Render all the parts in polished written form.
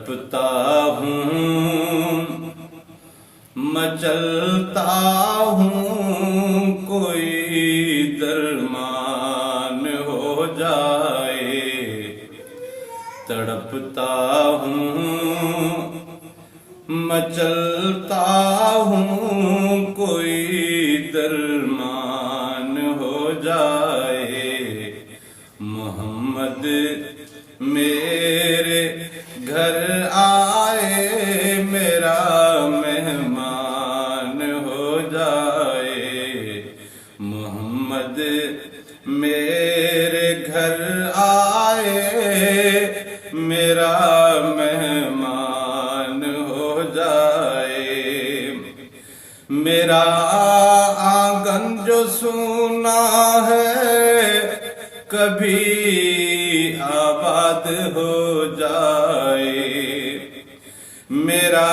تڑپتا ہوں مچلتا ہوں، کوئی درمان ہو جائے۔ تڑپتا ہوں مچلتا ہوں، کوئی درمان ہو جائے۔ محمد میرے گھر آئے، میرا مہمان ہو جائے۔ محمد میرے گھر آئے، میرا مہمان ہو جائے۔ میرا آنگن جو سونا ہے، کبھی آباد ہو جائے۔ میرا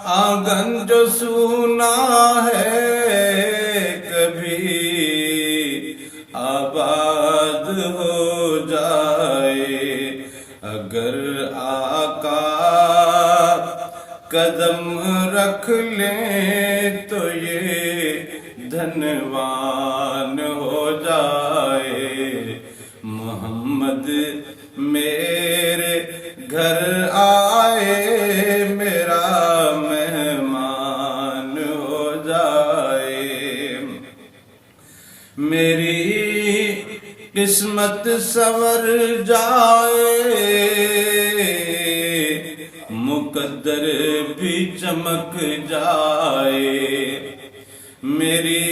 آنگن جو سونا ہے، کبھی آباد ہو جائے۔ اگر آقا قدم رکھ لیں تو یہ دھنوان ہو جائے۔ محمد میرے گھر آئے، میرا مہمان ہو جائے۔ میری قسمت سنور جائے، مقدر بھی چمک جائے۔ میری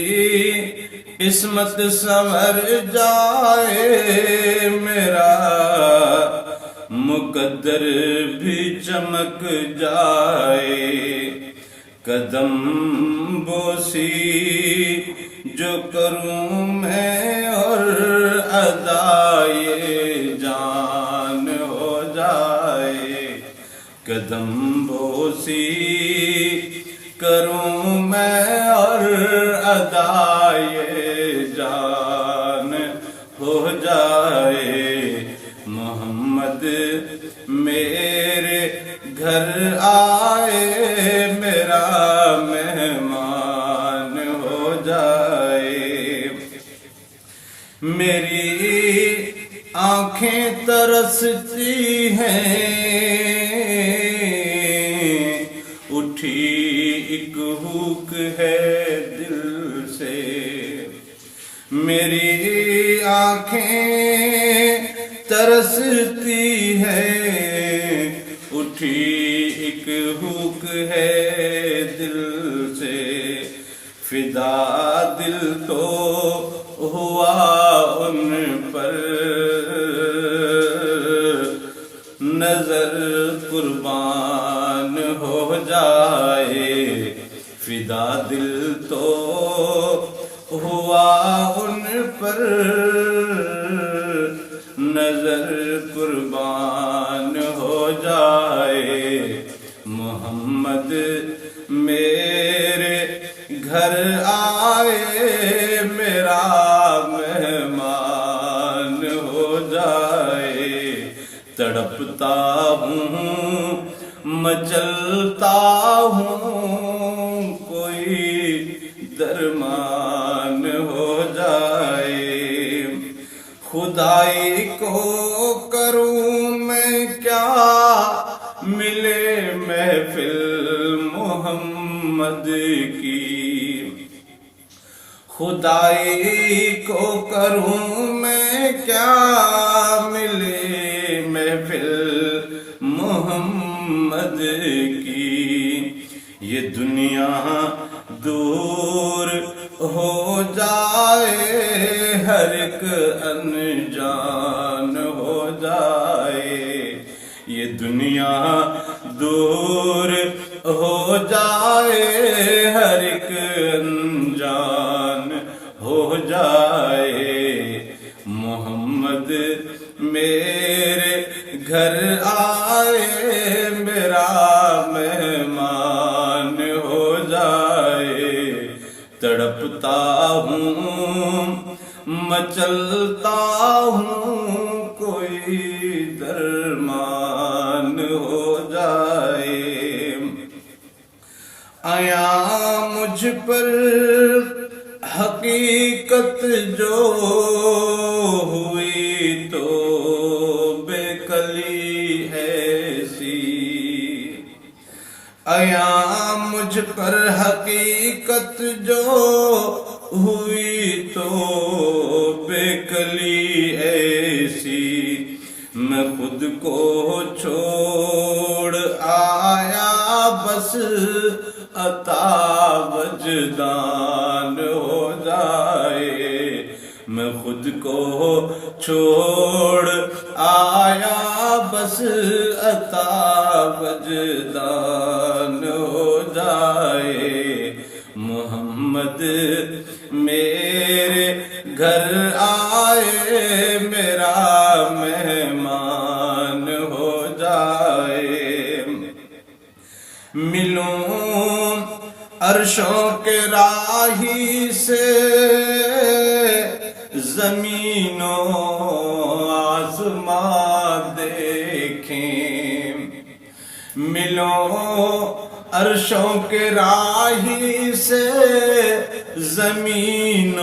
قسمت سنور جائے، میرا مقدر بھی چمک جائے۔ قدم بوسی جو کروں میں، اور ادائے جان ہو جائے۔ قدم بوسی کروں میں، اور ادائے جان ہو جائے۔ محمد میرے گھر آئے، میرا مہمان ہو جائے۔ میری آنکھیں ترستی ہیں، اٹھی ایک ہوک ہے دل سے۔ میری آنکھیں ترستی ہیں، اٹھی ایک ہوک ہے دل سے۔ فدا دل تو ہوا ان پر، نظر قربان ہو جائے۔ فدا دل تو ہوا ان پر، نظر قربان ہو جائے۔ محمد میرے گھر آئے، میرا مہمان ہو جائے۔ تڑپتا ہوں مچلتا ہوں، کوئی درمان ہو جائے۔ خدائی کو کروں میں کیا، ملے محفل محمد کی۔ خدائی کو کروں میں کیا، ملے محفل محمد کی۔ یہ دنیا دور ہو جائے، ہر ایک انجان ہو جائے۔ یہ دنیا دور ہو جائے، ہر ایک انجان ہو جائے۔ محمد میرے گھر آئے، میرا مہمان ہو جائے۔ تڑپتا ہوں مچلتا ہوں کوئی درمان ہو جائے، آیا مجھ پر حقیقت جو ہوئی تو بے کلی ایسی، آیا مجھ پر حقیقت جو ہوئی تو بے کلی ایسی، میں خود کو چھوڑ آیا بس عطا وجدان ہو جائے، میں خود کو چھوڑ آیا بس عطا وجدان ہو جائے، محمد میرے گھر آئے میرا مہمان ہو جائے، ملوں عرشوں کے راہی سے زمین و آسمان دیکھیں، ملوں عرشوں کے راہی سے زمین و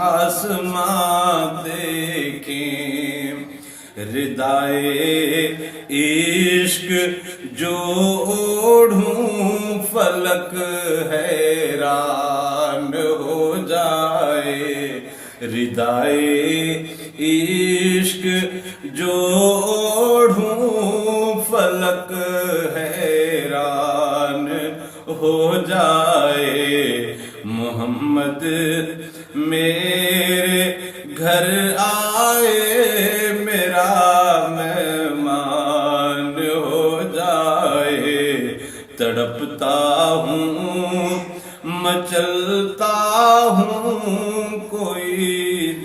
آسمان دیکھیں، ردائے عشق جو اوڑھوں فلک حیران ہو جائے، ردائے عشق جو اوڑھوں فلک حیران ہو جائے، محمد میرے گھر آئے میرا مہمان ہو جائے، تڑپتا ہوں مچلتا ہوں کوئی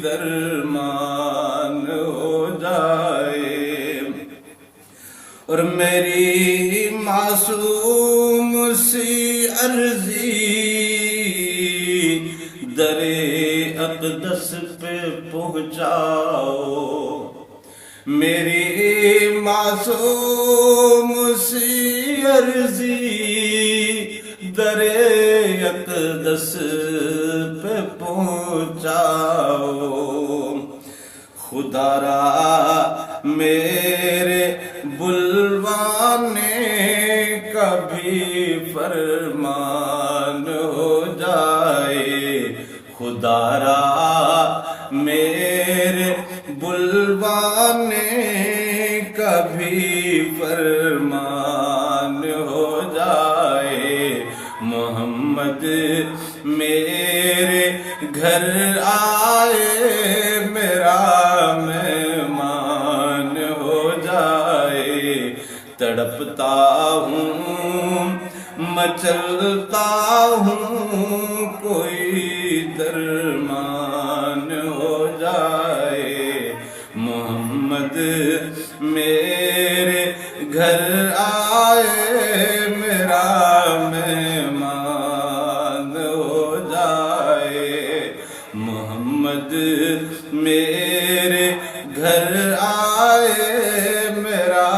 درمان ہو جائے، اور میری معصوم سی عرضی در اقدس پہ پہنچاؤ، میری معصوم سی عرضی در اقدس پہ پہنچاؤ، خدا را میرے بلوانے کا بھی فرمان ہو جائے، خدا را میرے بلوانے کا بھی فرمان ہو جائے، محمد میرے گھر آئے میرا مہمان ہو جائے، تڑپتا ہوں مچلتا ہوں کوئی درمان ہو جائے، محمد میرے گھر آئے میرا مہمان ہو جائے، محمد میرے گھر آئے میرا